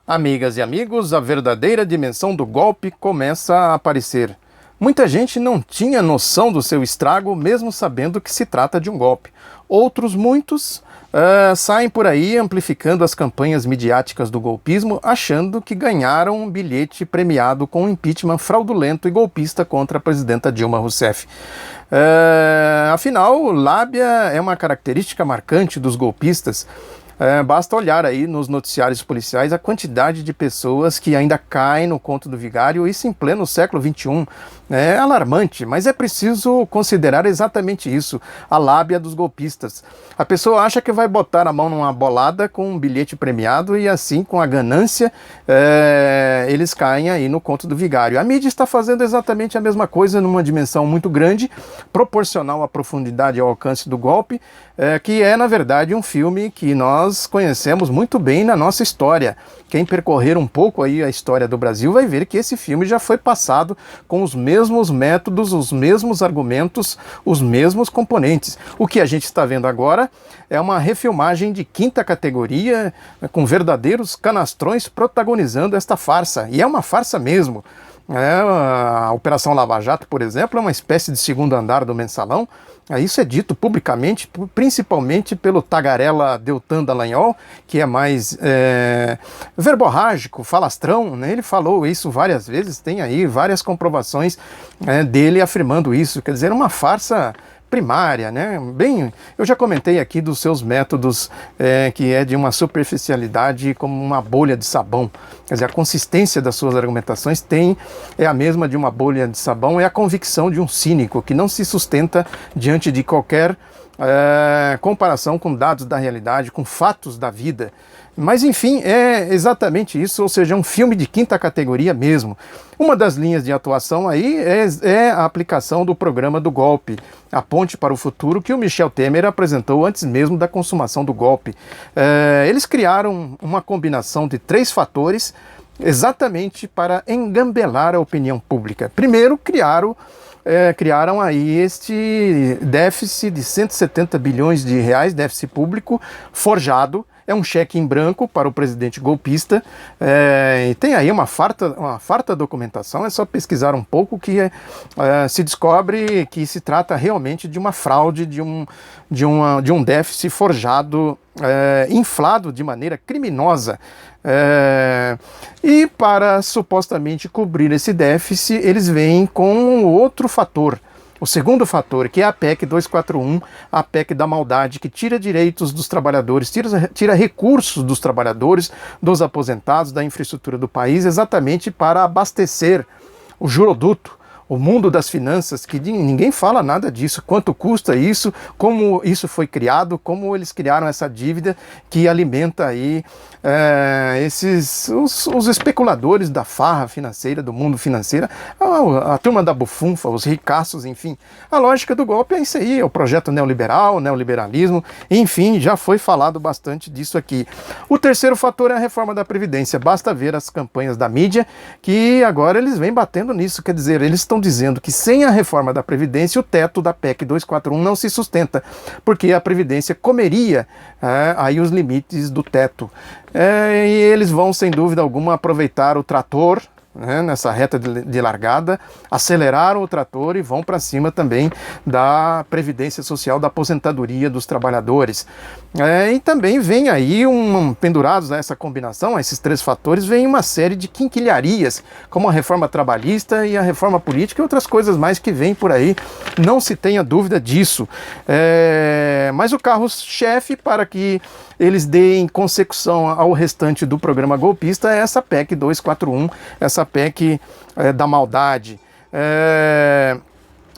Amigas e amigos, a verdadeira dimensão do golpe começa a aparecer. Muita gente não tinha noção do seu estrago, mesmo sabendo que se trata de um golpe. Muitos saem por aí amplificando as campanhas midiáticas do golpismo, achando que ganharam um bilhete premiado com um impeachment fraudulento e golpista contra a presidenta Dilma Rousseff. Afinal, lábia é uma característica marcante dos golpistas. Basta olhar aí nos noticiários policiais a quantidade de pessoas que ainda caem no conto do vigário, isso em pleno século XXI. É alarmante, mas é preciso considerar exatamente isso, a lábia dos golpistas. A pessoa acha que vai botar a mão numa bolada com um bilhete premiado e assim, com a ganância, eles caem aí no conto do vigário. A mídia está fazendo exatamente a mesma coisa numa dimensão muito grande, proporcional à profundidade e ao alcance do golpe, que é, na verdade, um filme que nós conhecemos muito bem na nossa história. Quem percorrer um pouco aí a história do Brasil vai ver que esse filme já foi passado com os mesmos métodos, os mesmos argumentos, os mesmos componentes. O que a gente está vendo agora é uma refilmagem de quinta categoria, com verdadeiros canastrões protagonizando esta farsa. E é uma farsa mesmo. A Operação Lava Jato, por exemplo, é uma espécie de segundo andar do mensalão. Isso é dito publicamente, principalmente pelo tagarela Deltan Dallagnol, que é mais verborrágico, falastrão, né? Ele falou isso várias vezes, tem aí várias comprovações dele afirmando isso. Quer dizer, uma farsa primária, né? Bem, eu já comentei aqui dos seus métodos, que é de uma superficialidade como uma bolha de sabão. Quer dizer, a consistência das suas argumentações é a mesma de uma bolha de sabão, é a convicção de um cínico que não se sustenta diante de qualquer comparação com dados da realidade, com fatos da vida. Mas enfim, é exatamente isso, ou seja, é um filme de quinta categoria mesmo. Uma das linhas de atuação aí é a aplicação do programa do golpe, a ponte para o futuro, que o Michel Temer apresentou antes mesmo da consumação do golpe. Eles criaram uma combinação de 3 fatores exatamente para engambelar a opinião pública. Primeiro, criaram aí este déficit de 170 bilhões de reais, déficit público, forjado. É um cheque em branco para o presidente golpista, e tem aí uma farta documentação, é só pesquisar um pouco que se descobre que se trata realmente de uma fraude, de um déficit forjado, inflado de maneira criminosa. E para supostamente cobrir esse déficit, eles vêm com outro fator. O segundo fator, que é a PEC 241, a PEC da maldade, que tira direitos dos trabalhadores, tira recursos dos trabalhadores, dos aposentados, da infraestrutura do país, exatamente para abastecer o juroduto, o mundo das finanças, que ninguém fala nada disso, quanto custa isso, como isso foi criado, como eles criaram essa dívida que alimenta aí os especuladores da farra financeira, do mundo financeiro, a turma da bufunfa, os ricaços, enfim. A lógica do golpe é isso aí, é o projeto neoliberal, neoliberalismo, enfim, já foi falado bastante disso aqui. O terceiro fator é a reforma da Previdência, basta ver as campanhas da mídia, que agora eles vêm batendo nisso, quer dizer, eles estão dizendo que sem a reforma da Previdência, o teto da PEC 241 não se sustenta, porque a Previdência comeria aí os limites do teto. E eles vão, sem dúvida alguma, aproveitar o trator, nessa reta de largada, aceleraram o trator e vão para cima também da Previdência Social, da aposentadoria dos trabalhadores. E também vem aí, pendurados a essa combinação, a esses 3 fatores, vem uma série de quinquilharias, como a reforma trabalhista e a reforma política e outras coisas mais que vêm por aí, não se tenha dúvida disso. Mas o carro-chefe para que eles deem consecução ao restante do programa golpista é essa PEC 241, essa PEC da maldade.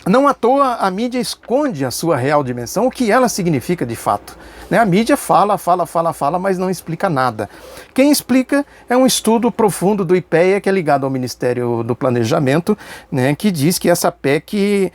Não à toa a mídia esconde a sua real dimensão, o que ela significa de fato. A mídia fala, mas não explica nada. Quem explica é um estudo profundo do IPEA, que é ligado ao Ministério do Planejamento, que diz que essa PEC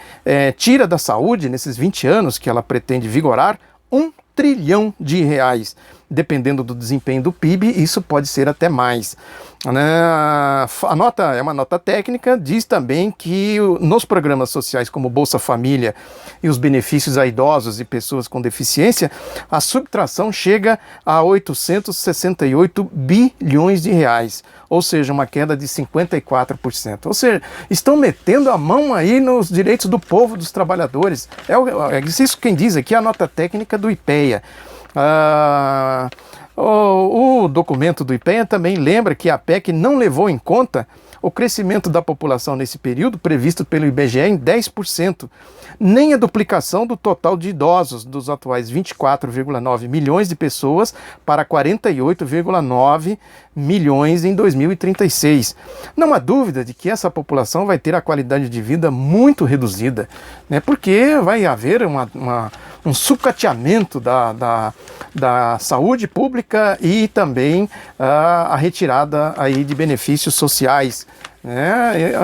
tira da saúde, nesses 20 anos que ela pretende vigorar, 1 trilhão de reais. dependendo do desempenho do PIB, isso pode ser até mais. A nota é uma nota técnica, diz também que nos programas sociais como Bolsa Família e os benefícios a idosos e pessoas com deficiência, a subtração chega a 868 bilhões de reais, ou seja, uma queda de 54%. Ou seja, estão metendo a mão aí nos direitos do povo, dos trabalhadores. É isso quem diz aqui, a nota técnica do IPEA. O documento do IPEA também lembra que a PEC não levou em conta o crescimento da população nesse período, previsto pelo IBGE em 10%, nem a duplicação do total de idosos, dos atuais 24,9 milhões de pessoas para 48,9 milhões em 2036. Não há dúvida de que essa população vai ter a qualidade de vida muito reduzida, né, porque vai haver um sucateamento da saúde pública e também a retirada aí de benefícios sociais.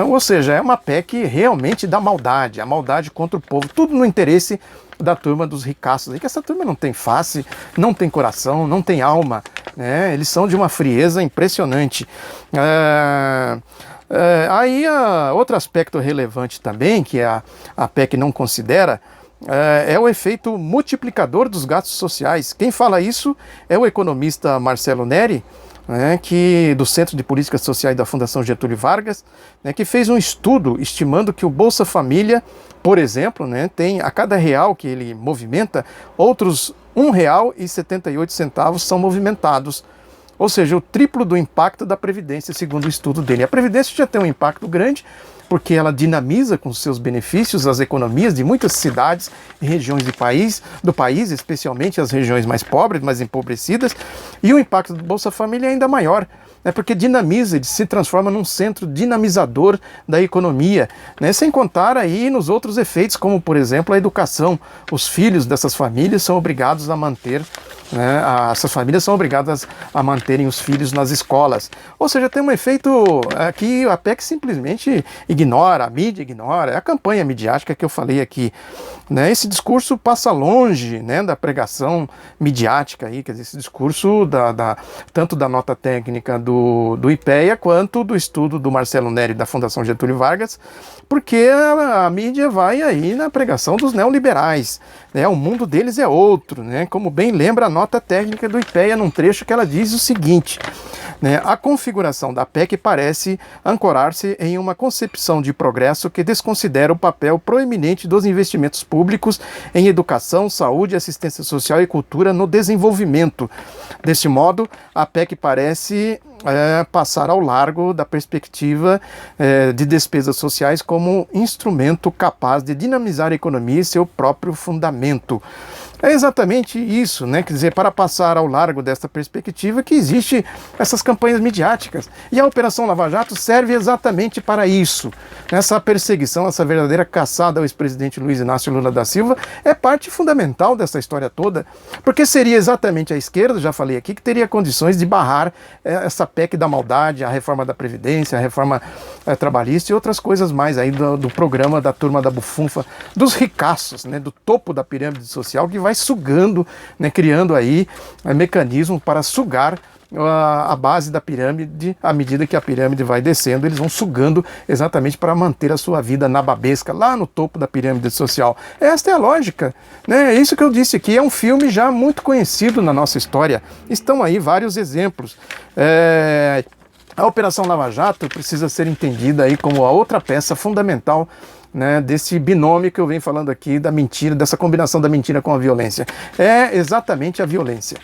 Ou seja, é uma PEC realmente da maldade, a maldade contra o povo, tudo no interesse da turma dos ricaços, que essa turma não tem face, não tem coração, não tem alma, né? Eles são de uma frieza impressionante. Aí outro aspecto relevante também, que a PEC não considera, é o efeito multiplicador dos gastos sociais. Quem fala isso é o economista Marcelo Neri, do Centro de Políticas Sociais da Fundação Getúlio Vargas, que fez um estudo estimando que o Bolsa Família, por exemplo, tem a cada real que ele movimenta, outros R$ 1,78 são movimentados. Ou seja, o triplo do impacto da Previdência, segundo o estudo dele. A Previdência já tem um impacto grande, porque ela dinamiza com seus benefícios as economias de muitas cidades e regiões do país, especialmente as regiões mais pobres, mais empobrecidas, e o impacto do Bolsa Família é ainda maior, porque dinamiza, ele se transforma num centro dinamizador da economia, sem contar aí nos outros efeitos, como por exemplo a educação. Os filhos dessas famílias são obrigados a manter, essas famílias são obrigadas a manterem os filhos nas escolas. Ou seja, tem um efeito que a PEC simplesmente ignora, a mídia ignora, é a campanha midiática que eu falei aqui. Esse discurso passa longe da pregação midiática, aí, quer dizer, esse discurso tanto da nota técnica do IPEA quanto do estudo do Marcelo Neri da Fundação Getúlio Vargas, porque a mídia vai aí na pregação dos neoliberais. O mundo deles é outro, como bem lembra a nota técnica do IPEA num trecho que ela diz o seguinte: a configuração da PEC parece ancorar-se em uma concepção de progresso que desconsidera o papel proeminente dos investimentos públicos em educação, saúde, assistência social e cultura no desenvolvimento. Deste modo, a PEC parece passar ao largo da perspectiva de despesas sociais como instrumento capaz de dinamizar a economia e seu próprio fundamento. É exatamente isso, quer dizer, para passar ao largo desta perspectiva que existe essas campanhas midiáticas. E a Operação Lava Jato serve exatamente para isso. Essa perseguição, essa verdadeira caçada ao ex-presidente Luiz Inácio Lula da Silva é parte fundamental dessa história toda, porque seria exatamente a esquerda, já falei aqui, que teria condições de barrar essa PEC da maldade, a reforma da Previdência, a reforma trabalhista e outras coisas mais aí do programa da turma da bufunfa, dos ricaços, do topo da pirâmide social, que vai sugando, criando aí mecanismo para sugar a base da pirâmide. À medida que a pirâmide vai descendo, eles vão sugando exatamente para manter a sua vida nababesca lá no topo da pirâmide social. Esta é a lógica, É isso que eu disse aqui, é um filme já muito conhecido na nossa história. Estão aí vários exemplos. A Operação Lava Jato precisa ser entendida aí como a outra peça fundamental desse binômio que eu venho falando aqui da mentira, dessa combinação da mentira com a violência. É exatamente a violência.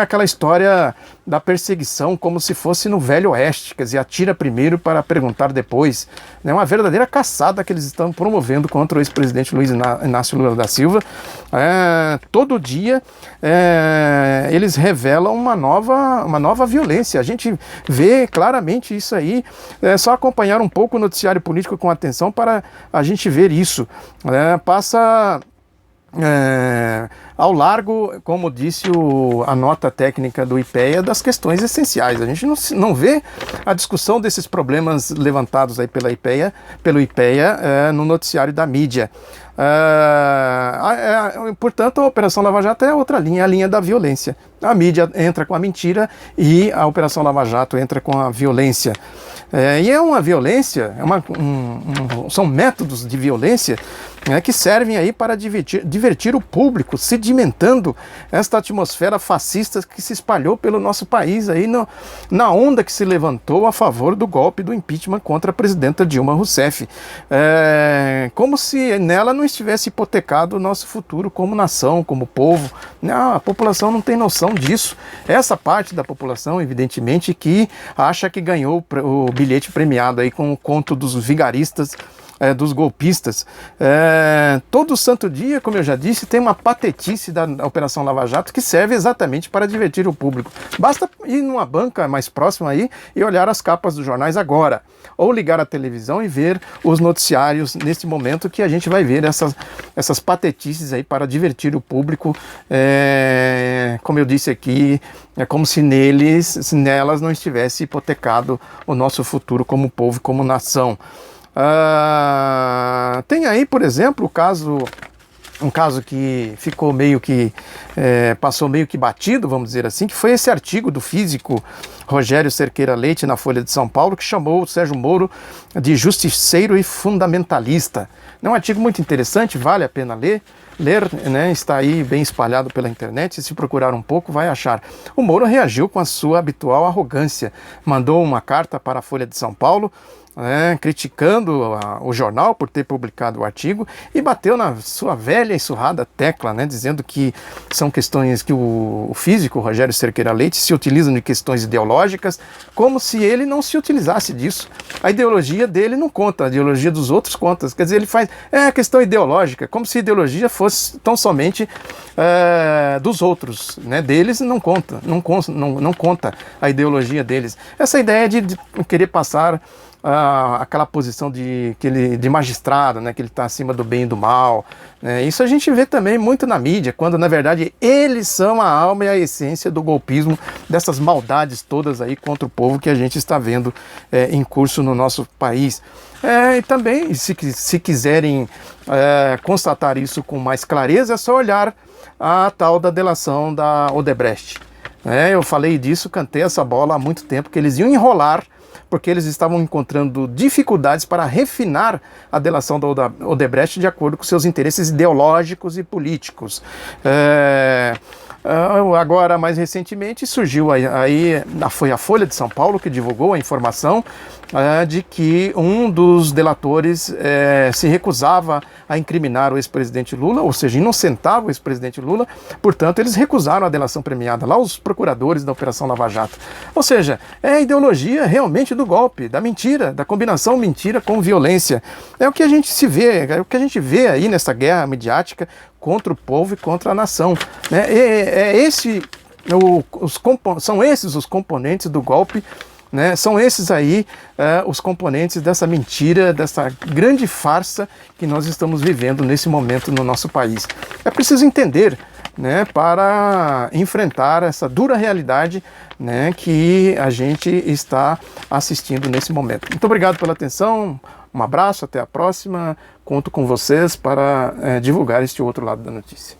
Aquela história da perseguição como se fosse no Velho Oeste, quer dizer, atira primeiro para perguntar depois. Uma verdadeira caçada que eles estão promovendo contra o ex-presidente Luiz Inácio Lula da Silva. Todo dia eles revelam uma nova violência. A gente vê claramente isso aí. É só acompanhar um pouco o noticiário político com atenção para a gente ver isso. Passa ao largo, como disse a nota técnica do IPEA, das questões essenciais. A gente não vê a discussão desses problemas levantados aí pelo IPEA no noticiário da mídia. Portanto, a Operação Lava Jato é outra linha, a linha da violência. a mídia entra com a mentira e a Operação Lava Jato entra com a violência. E é uma violência, são métodos de violência, né, que servem aí para divertir o público, sedimentando esta atmosfera fascista que se espalhou pelo nosso país aí na onda que se levantou a favor do golpe do impeachment contra a presidenta Dilma Rousseff. Como se nela não estivesse hipotecado o nosso futuro como nação, como povo. A população não tem noção disso. Essa parte da população, evidentemente, que acha que ganhou o bilhete premiado aí com o conto dos vigaristas, dos golpistas. Todo santo dia, como eu já disse, tem uma patetice da Operação Lava Jato que serve exatamente para divertir o público. Basta ir numa banca mais próxima aí e olhar as capas dos jornais agora, ou ligar a televisão e ver os noticiários nesse momento, que a gente vai ver essas patetices aí para divertir o público. Como eu disse aqui, é como se nelas não estivesse hipotecado o nosso futuro como povo, como nação. Tem aí, por exemplo, um caso que ficou meio que passou meio que batido, vamos dizer assim, que foi esse artigo do físico Rogério Cerqueira Leite na Folha de São Paulo, que chamou o Sérgio Moro de justiceiro e fundamentalista. É um artigo muito interessante, vale a pena ler, né? Está aí bem espalhado pela internet, se procurar um pouco vai achar. O Moro reagiu com a sua habitual arrogância, mandou uma carta para a Folha de São Paulo, criticando o jornal por ter publicado o artigo, e bateu na sua velha e surrada tecla, né, dizendo que são questões que o físico Rogério Cerqueira Leite se utiliza de questões ideológicas, como se ele não se utilizasse disso. A ideologia dele não conta, a ideologia dos outros conta. Quer dizer, ele faz questão ideológica, como se a ideologia fosse tão somente dos outros, né? Deles não conta, não conta a ideologia deles. Essa ideia de querer passar aquela posição de magistrado, né, que ele está acima do bem e do mal, né? Isso a gente vê também muito na mídia, quando na verdade eles são a alma e a essência do golpismo, dessas maldades todas aí contra o povo que a gente está vendo em curso no nosso país. E também, se quiserem constatar isso com mais clareza, é só olhar a tal da delação da Odebrecht. Eu falei disso, cantei essa bola há muito tempo, que eles iam enrolar, porque eles estavam encontrando dificuldades para refinar a delação da Odebrecht de acordo com seus interesses ideológicos e políticos. Agora, mais recentemente, surgiu aí, foi a Folha de São Paulo que divulgou a informação de que um dos delatores se recusava a incriminar o ex-presidente Lula, ou seja, inocentava o ex-presidente Lula, portanto eles recusaram a delação premiada, lá os procuradores da Operação Lava Jato. Ou seja, é a ideologia realmente do golpe, da mentira, da combinação mentira com violência. É o que a gente é o que a gente vê aí nessa guerra midiática contra o povo e contra a nação, né? São esses os componentes do golpe, né? São esses aí os componentes dessa mentira, dessa grande farsa que nós estamos vivendo nesse momento no nosso país. É preciso entender, né, para enfrentar essa dura realidade, né, que a gente está assistindo nesse momento. Muito obrigado pela atenção, um abraço, até a próxima. Conto com vocês para divulgar este outro lado da notícia.